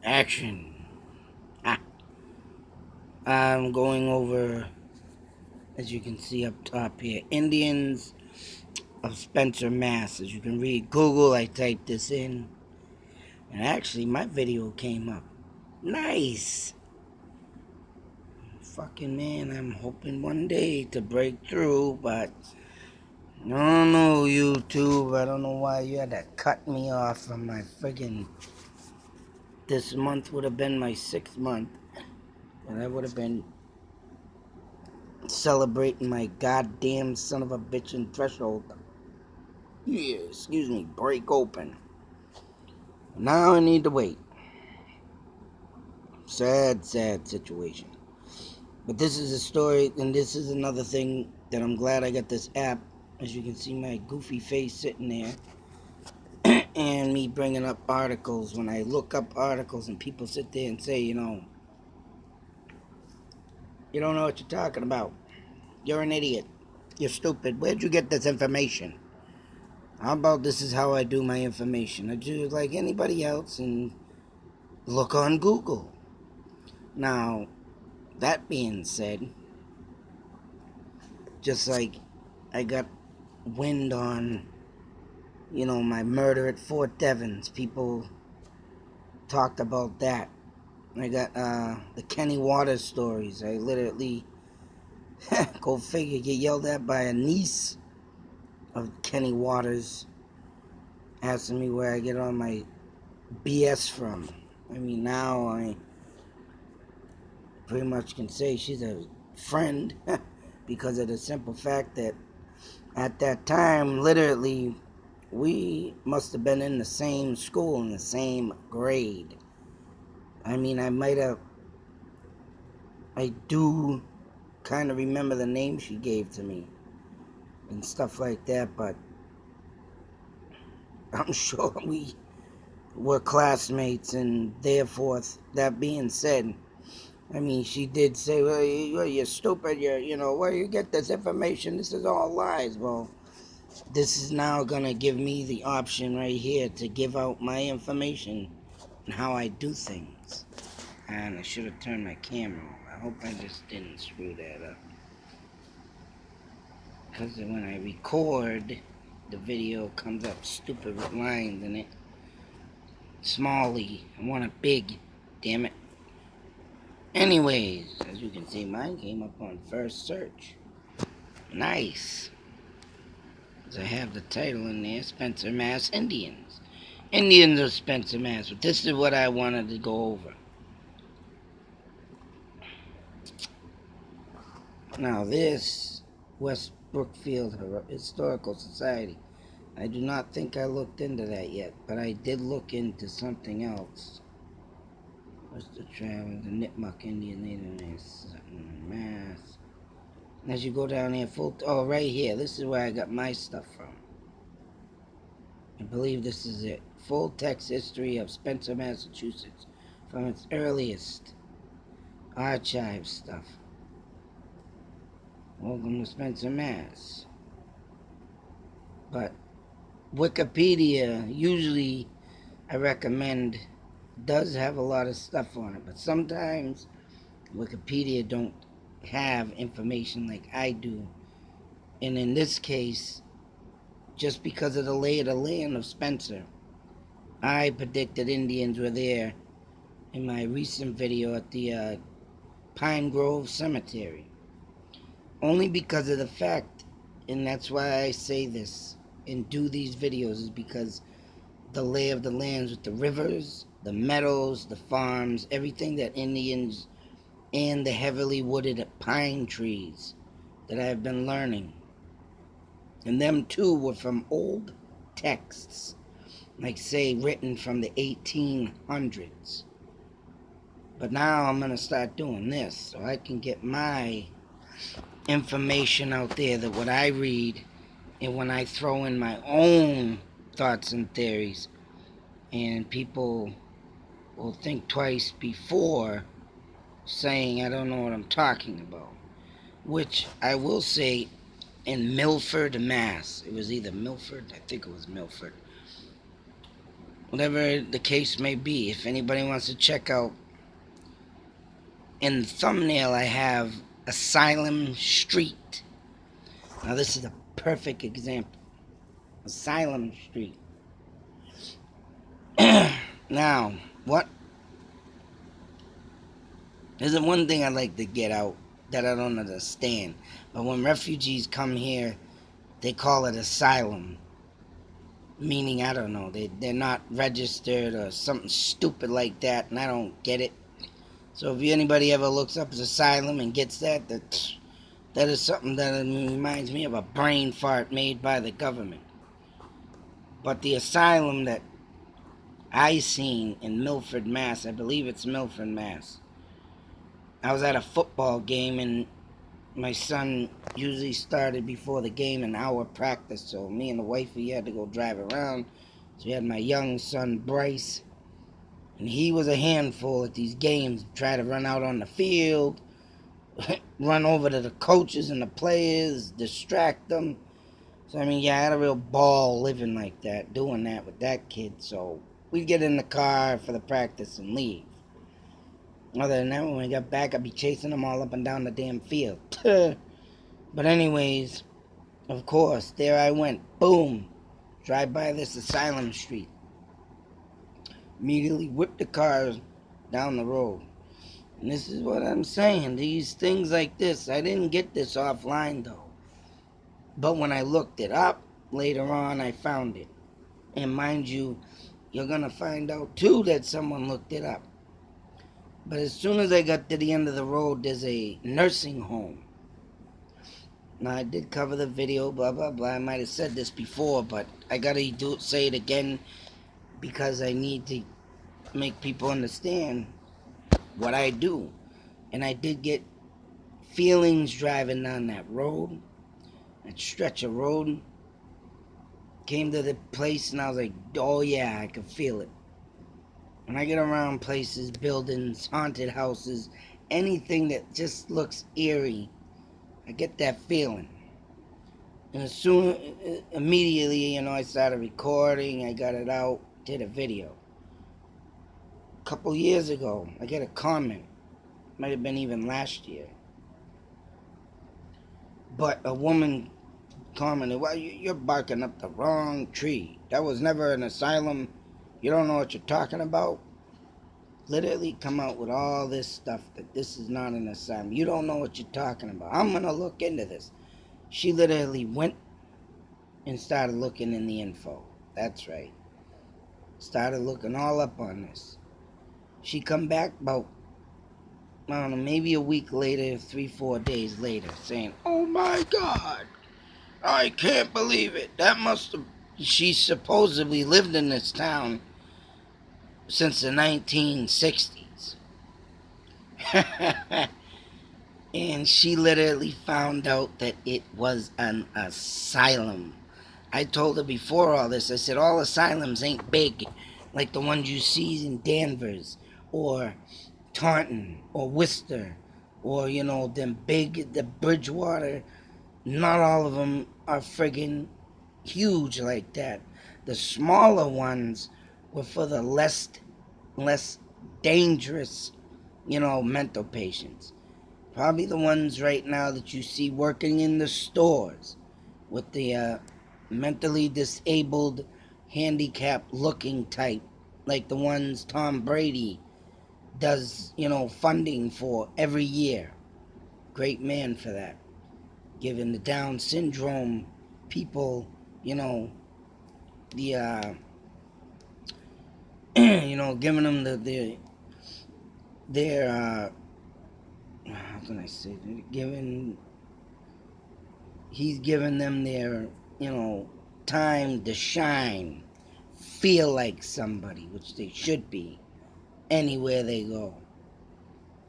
Action. Ah. I'm going over, as you can see up top here, Indians of Spencer, Mass. As you can read Google, I typed this in, and actually my video came up. Nice. Fucking man, I'm hoping one day to break through, but no, YouTube. I don't know why you had to cut me off from my friggin'. This month would have been my 6th month, and I would have been celebrating my goddamn son of a bitchin' threshold. Yeah, excuse me, break open. Now I need to wait. Sad situation. But this is a story, and this is another thing that I'm glad I got this app. As you can see, my goofy face sitting there, and me bringing up articles. When I look up articles, and people sit there and say, you don't know what you're talking about. You're an idiot. You're stupid. Where'd you get this information? How about this is how I do my information? I do it like anybody else and look on Google. Now, that being said, just like I got wind on, my murder at Fort Devens, people talked about that. I got the Kenny Waters stories. I literally, go figure, get yelled at by a niece of Kenny Waters asking me where I get all my BS from. I mean, now I pretty much can say she's a friend because of the simple fact that at that time, literally, we must have been in the same school, in the same grade. I mean, I do kind of remember the name she gave to me and stuff like that, but I'm sure we were classmates, and therefore, that being said, I mean, she did say, well, you're stupid, where you get this information? This is all lies. Well, this is now going to give me the option right here to give out my information and how I do things. And I should have turned my camera on. I hope I just didn't screw that up. Because when I record, the video comes up stupid with lines in it. Smally. I want it big. Damn it. Anyways, as you can see, mine came up on first search. Nice. I have the title in there, Spencer, Mass. Indians. Indians of Spencer, Mass. But this is what I wanted to go over. Now this, West Brookfield Historical Society. I do not think I looked into that yet, but I did look into something else. What's the travel? The Nipmuc Indian Native Mass. As you go down here, right here. This is where I got my stuff from. I believe this is it. Full text history of Spencer, Massachusetts, from its earliest archive stuff. Welcome to Spencer, Mass. But Wikipedia, usually I recommend, does have a lot of stuff on it, but sometimes Wikipedia don't have information like I do. And in this case, just because of the lay of the land of Spencer, I predicted Indians were there in my recent video at the Pine Grove Cemetery. Only because of the fact, and that's why I say this and do these videos, is because the lay of the lands with the rivers, the meadows, the farms, everything that Indians, and the heavily wooded pine trees that I've been learning. And them too were from old texts, like say written from the 1800s. But now I'm going to start doing this so I can get my information out there, that what I read, and when I throw in my own thoughts and theories, and people will think twice before saying I don't know what I'm talking about. Which I will say, in Milford, Mass. It was either Milford, I think it was Milford. whatever the case may be. If anybody wants to check out, in the thumbnail I have Asylum Street. Now this is a perfect example. Asylum Street. Now, what there's one thing I'd like to get out that I don't understand. But when refugees come here, they call it asylum. Meaning, I don't know, they're not registered or something stupid like that, and I don't get it. So if anybody ever looks up as asylum and gets that is something that reminds me of a brain fart made by the government. But the asylum that I seen in Milford, Mass, I believe it's Milford, Mass. I was at a football game, and my son usually started before the game an hour practice, so me and the wifey had to go drive around. So we had my young son Bryce, and he was a handful at these games. Try to run out on the field, run over to the coaches and the players, distract them. So I mean, yeah, I had a real ball living like that, doing that with that kid. So we'd get in the car for the practice and leave. Other than that, when we got back, I'd be chasing them all up and down the damn field. But anyways, of course, there I went. Boom. Drive by this Asylum Street. Immediately whipped the cars down the road. And this is what I'm saying. These things like this, I didn't get this offline though. But when I looked it up, later on I found it. And mind you, you're going to find out too that someone looked it up. But as soon as I got to the end of the road, there's a nursing home. Now, I did cover the video, blah, blah, blah. I might have said this before, but I got to say it again because I need to make people understand what I do. And I did get feelings driving down that road, that stretch of road. Came to the place, and I was like, oh, yeah, I can feel it. When I get around places, buildings, haunted houses, anything that just looks eerie, I get that feeling. And immediately, I started recording, I got it out, did a video. A couple years ago, I get a comment, might have been even last year, but a woman commented, well, you're barking up the wrong tree. That was never an asylum. You don't know what you're talking about. Literally come out with all this stuff that this is not an asylum. You don't know what you're talking about. I'm going to look into this. She literally went and started looking in the info. That's right. Started looking all up on this. She come back about, I don't know, maybe a week later, 3-4 days later, saying, oh my God, I can't believe it. She supposedly lived in this town since the 1960s. And she literally found out that it was an asylum. I told her before all this, I said, all asylums ain't big like the ones you see in Danvers or Taunton or Worcester or, the Bridgewater. Not all of them are friggin' huge like that. The smaller ones were for the less dangerous, mental patients. Probably the ones right now that you see working in the stores with the mentally disabled, handicapped looking type, like the ones Tom Brady does, funding for every year. Great man for that. Giving the Down syndrome people, the giving them their how can I say, he's giving them their, time to shine, feel like somebody, which they should be anywhere they go.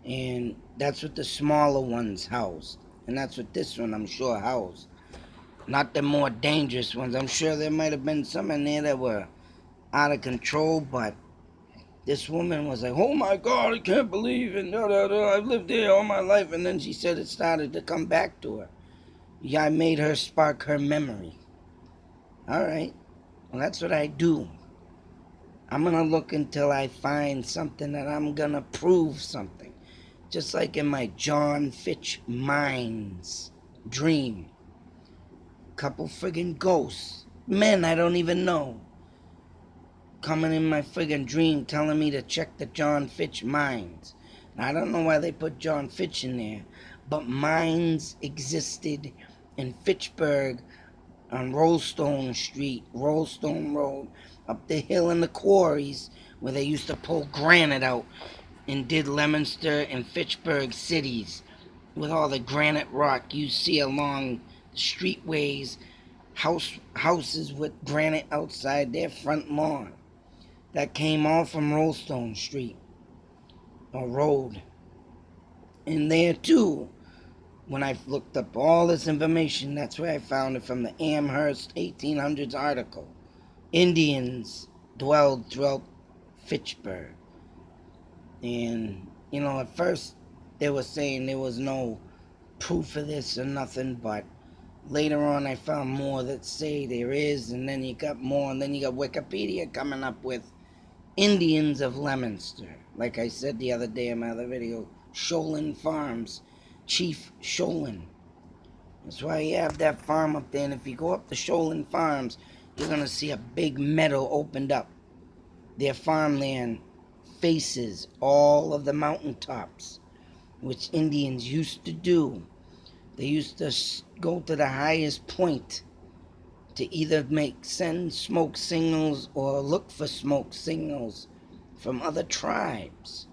And that's what the smaller ones housed. And that's what this one, I'm sure, housed. Not the more dangerous ones. I'm sure there might have been some in there that were out of control, but this woman was like, oh my God, I can't believe it. I've lived there all my life. And then she said it started to come back to her. Yeah, I made her spark her memory. All right. Well, that's what I do. I'm gonna look until I find something that I'm gonna prove something. Just like in my John Fitch Mines dream. Couple friggin' ghosts. Men I don't even know. Coming in my friggin' dream telling me to check the John Fitch Mines. Now, I don't know why they put John Fitch in there, but mines existed in Fitchburg on Rollstone Street, Rollstone Road, up the hill in the quarries where they used to pull granite out and did Leominster and Fitchburg cities with all the granite rock you see along the streetways, houses with granite outside their front lawn. That came all from Rollstone Street, or Road. And there too, when I looked up all this information, that's where I found it from the Amherst 1800s article. Indians dwelled throughout Fitchburg. And, at first they were saying there was no proof of this or nothing, but later on I found more that say there is, and then you got more, and then you got Wikipedia coming up with Indians of Leominster. Like I said the other day in my other video, Sholin Farms, Chief Sholin. That's why you have that farm up there, and if you go up to Sholin Farms, you're going to see a big meadow opened up. Their farmland faces all of the mountaintops, which Indians used to do. They used to go to the highest point to either send smoke signals or look for smoke signals from other tribes.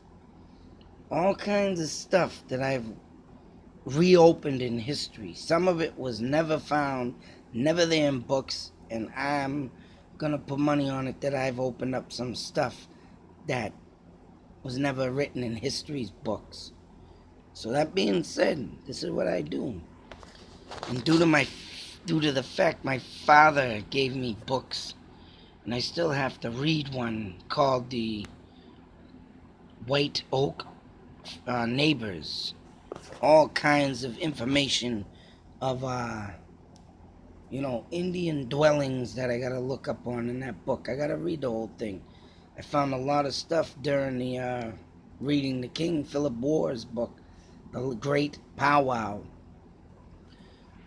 All kinds of stuff that I've reopened in history. Some of it was never found, never there in books, and I'm gonna put money on it that I've opened up some stuff that was never written in history's books. So that being said, this is what I do. And due to the fact my father gave me books, and I still have to read one called the White Oak Neighbors. All kinds of information of, Indian dwellings that I gotta look up on in that book. I gotta read the whole thing. I found a lot of stuff during the reading the King Philip Warr's book, The Great Powwow.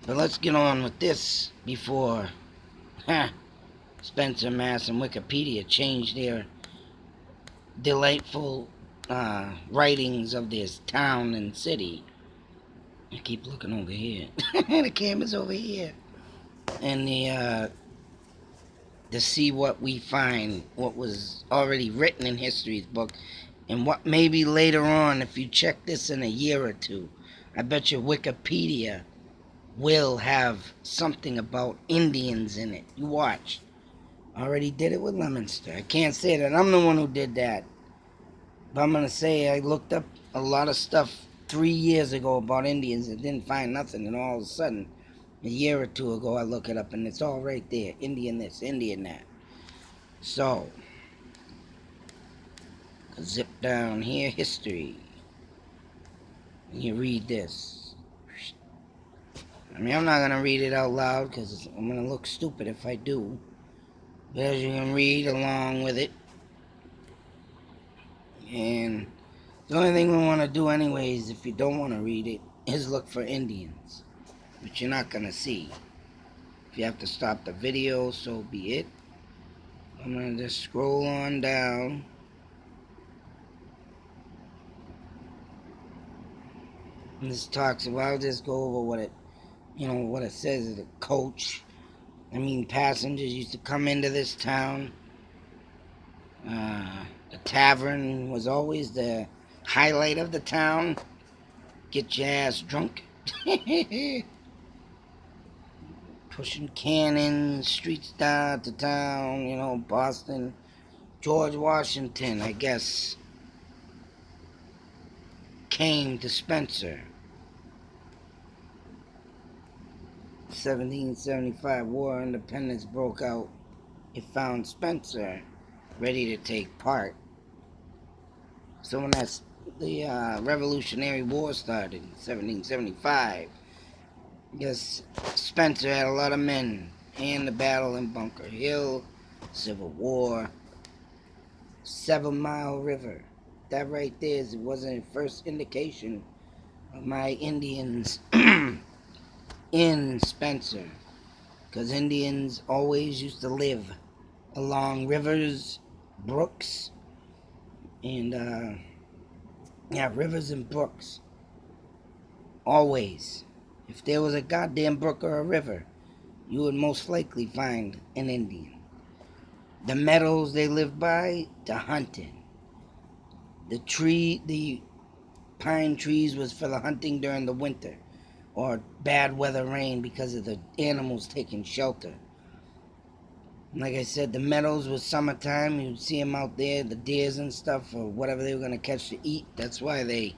But let's get on with this before Spencer Mass and Wikipedia change their delightful writings of this town and city. I keep looking over here. The camera's over here. And to see what we find, what was already written in history's book, and what maybe later on, if you check this in a year or two, I bet you Wikipedia will have something about Indians in it. You watch. I already did it with Leominster. I can't say that I'm the one who did that. But I'm going to say I looked up a lot of stuff 3 years ago about Indians and didn't find nothing. And all of a sudden, a year or two ago, I look it up and it's all right there. Indian this, Indian that. So, zip down here, history. And you read this. I mean, I'm not going to read it out loud because I'm going to look stupid if I do. But as you can read along with it. And the only thing we want to do anyways, if you don't want to read it, is look for Indians. Which you're not going to see. If you have to stop the video, so be it. I'm going to just scroll on down. And this talks about, I'll just go over what it says. The coach. Passengers used to come into this town. The tavern was always the highlight of the town. Get your ass drunk. Pushing cannons, streets down to town, Boston. George Washington, I guess, came to Spencer. 1775 War of Independence broke out. It found Spencer ready to take part. So when the Revolutionary War started in 1775, I guess Spencer had a lot of men in the battle in Bunker Hill, Civil War. 7 Mile River. That right there wasn't the first indication of my Indians in Spencer. Because Indians always used to live along rivers, brooks, and rivers and brooks. Always. If there was a goddamn brook or a river, you would most likely find an Indian. The meadows they lived by, the hunting. The pine trees was for the hunting during the winter, or bad weather rain because of the animals taking shelter. Like I said, the meadows was summertime. You'd see them out there, the deers and stuff, or whatever they were going to catch to eat. That's why they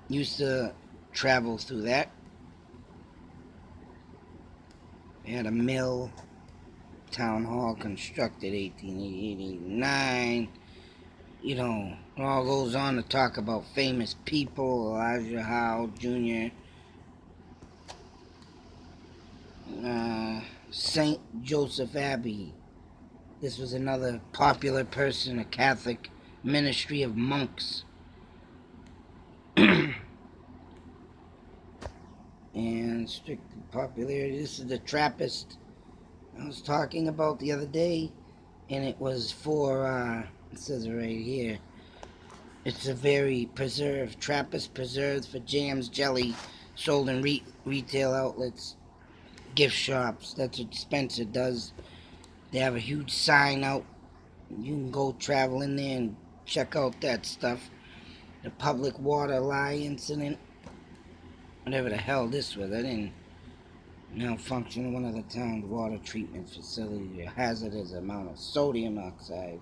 used to travel through that. They had a mill, town hall constructed 1889. You know, it all goes on to talk about famous people, Elijah Howe Jr., St. Joseph Abbey. This was another popular person, a Catholic ministry of monks. And strict popularity. This is the Trappist I was talking about the other day, and it was for, it says it right here, it's a very preserved, Trappist preserves for jams, jelly, sold in retail outlets, gift shops. That's what Spencer does. They have a huge sign out. You can go travel in there and check out that stuff. The public water lie incident, whatever the hell this was. I didn't malfunction one of the town's water treatment facilities. A hazardous amount of sodium oxide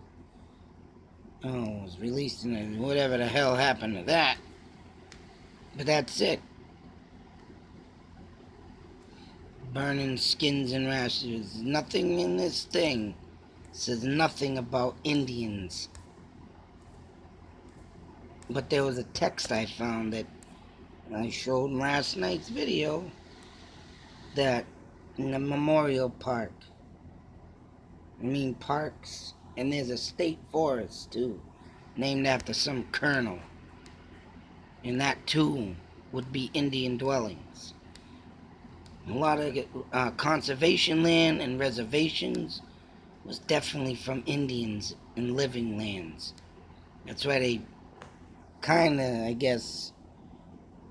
was released in it. Whatever the hell happened to that. But that's it. Burning skins and rashes. Nothing in this thing says nothing about Indians. But there was a text I found that I showed in last night's video, that in the memorial park, parks, and there's a state forest too, named after some colonel, and that too would be Indian dwellings. A lot of conservation land and reservations was definitely from Indians and living lands. That's why they kinda, I guess.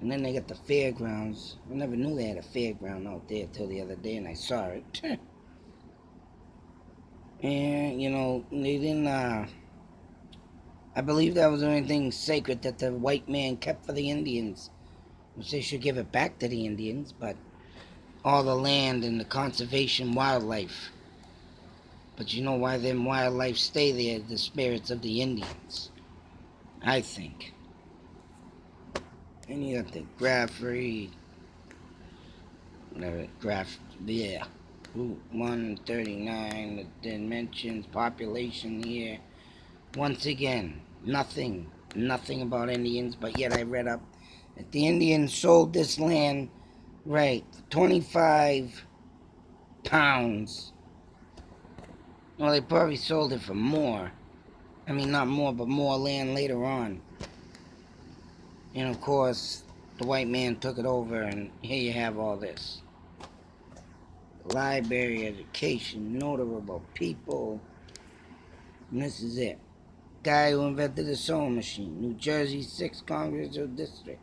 And then they got the fairgrounds. I never knew they had a fairground out there till the other day, and I saw it. And, they didn't, I believe that was the only thing sacred that the white man kept for the Indians, which they should give it back to the Indians, but all the land and the conservation wildlife. But you know why them wildlife stay there? The spirits of the Indians, I think. And you got the Route 139, the dimensions, population here. Once again, nothing about Indians, but yet I read up that the Indians sold this land, right, for 25 pounds. Well, they probably sold it for more. I mean, not more, but more land later on. And of course, the white man took it over, and here you have all this. Library, education, notable people. And this is it. Guy who invented the sewing machine. New Jersey 6th Congressional District.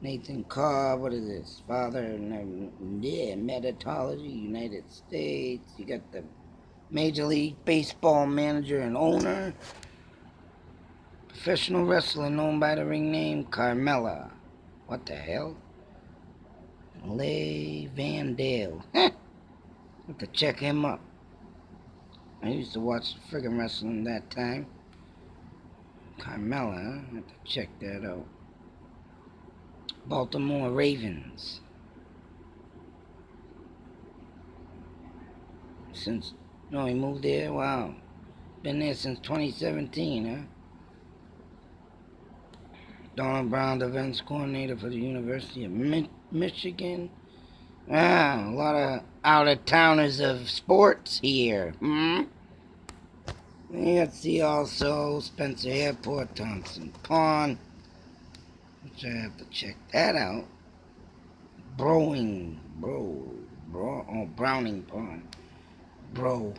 Nathan Cobb, what is this? Father, Methodology, United States. You got the Major League Baseball manager and owner. Professional wrestler known by the ring name Carmella. What the hell? Leigh Van Dale. Have to check him up. I used to watch the friggin' wrestling that time. Carmella, I have to check that out. Baltimore Ravens. He moved there? Wow. Been there since 2017, huh? Donald Brown, defense coordinator for the University of Michigan. A lot of out-of-towners of sports here. And let's see also Spencer Airport, Thompson Pond, which I have to check that out. Browning Pond. Bro.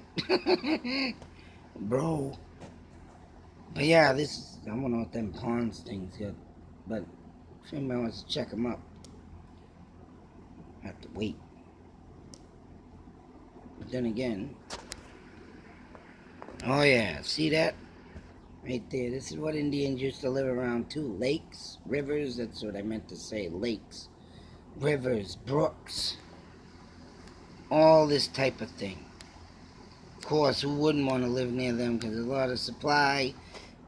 Bro. But yeah, this is, I don't know what them ponds things good. But if anybody wants to check them up, I have to wait. But then again, oh yeah, see that? Right there. This is what Indians used to live around too. Lakes, rivers, that's what I meant to say. Lakes, rivers, brooks, all this type of thing. Of course, who wouldn't want to live near them because there's a lot of supply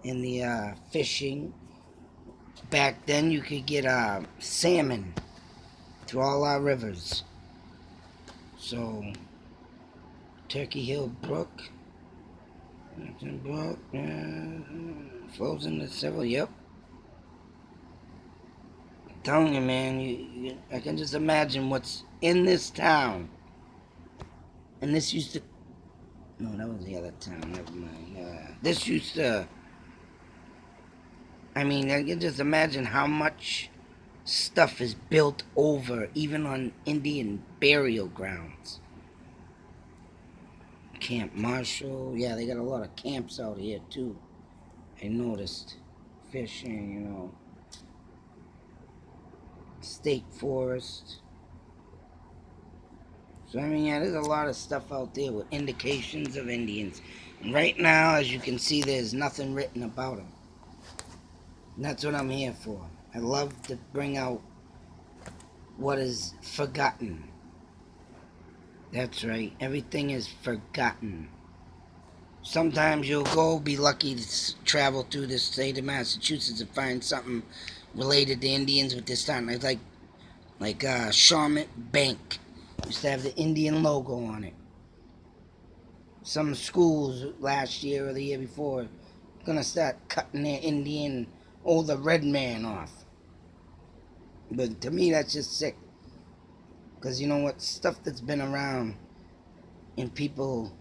in the fishing. Back then, you could get salmon through all our rivers. So, Turkey Hill Brook, Brook, flows into several, yep. I'm telling you, man, I can just imagine what's in this town. And this used to, no, that was the other town, never mind. This used to, I mean, I can just imagine how much stuff is built over, even on Indian burial grounds. Camp Marshall, yeah, they got a lot of camps out here too. I noticed fishing, you know, state forest. So I mean, yeah, there's a lot of stuff out there with indications of Indians. And right now, as you can see, there's nothing written about them. And that's what I'm here for. I love to bring out what is forgotten. That's right. Everything is forgotten. Sometimes you'll go, be lucky to travel through the state of Massachusetts and find something related to Indians with this town. Like Shawmut Bank used to have the Indian logo on it. Some schools last year or the year before gonna start cutting their Indian, the red man off. But to me, that's just sick. Because you know what? Stuff that's been around and people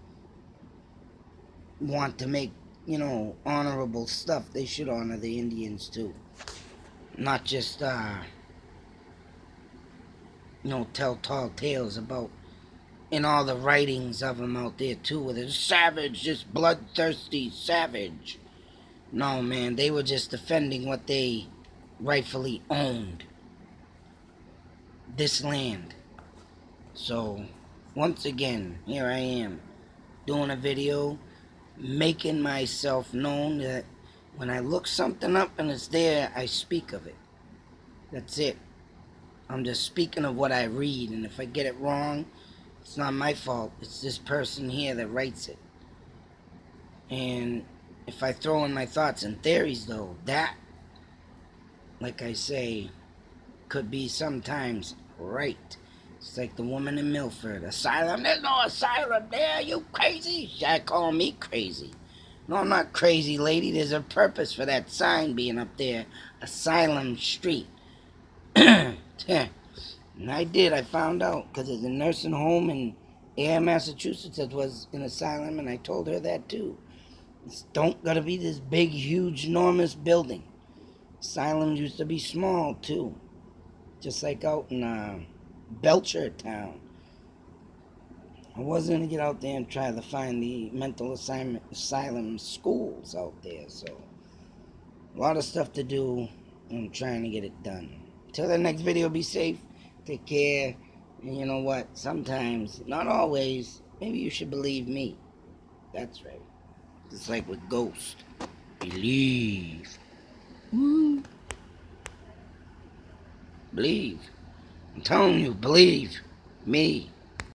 want to make, you know, honorable stuff, they should honor the Indians too. Not just, you know, tell tall tales about, in all the writings of them out there too, where they're savage, just bloodthirsty savage. No, man, they were just defending what they rightfully owned. This land. So, once again, here I am, doing a video, making myself known that when I look something up and it's there, I speak of it. That's it. I'm just speaking of what I read, and if I get it wrong, it's not my fault. It's this person here that writes it. And if I throw in my thoughts and theories, though, that, like I say, could be sometimes right. It's like the woman in Milford. Asylum? There's no asylum there. You crazy? She call me crazy. No, I'm not crazy, lady. There's a purpose for that sign being up there. Asylum Street. And I found out, because there's a nursing home in Air, Massachusetts that was an asylum, and I told her that too. It's don't gotta be this big, huge, enormous building. Asylums used to be small too. Just like out in Belchertown. I wasn't going to get out there and try to find the mental asylum schools out there. So, a lot of stuff to do. I'm trying to get it done. Till the next video, be safe. Take care. And you know what? Sometimes, not always, maybe you should believe me. That's right. It's like with Ghost. Believe. Woo. Believe. I'm telling you, believe me.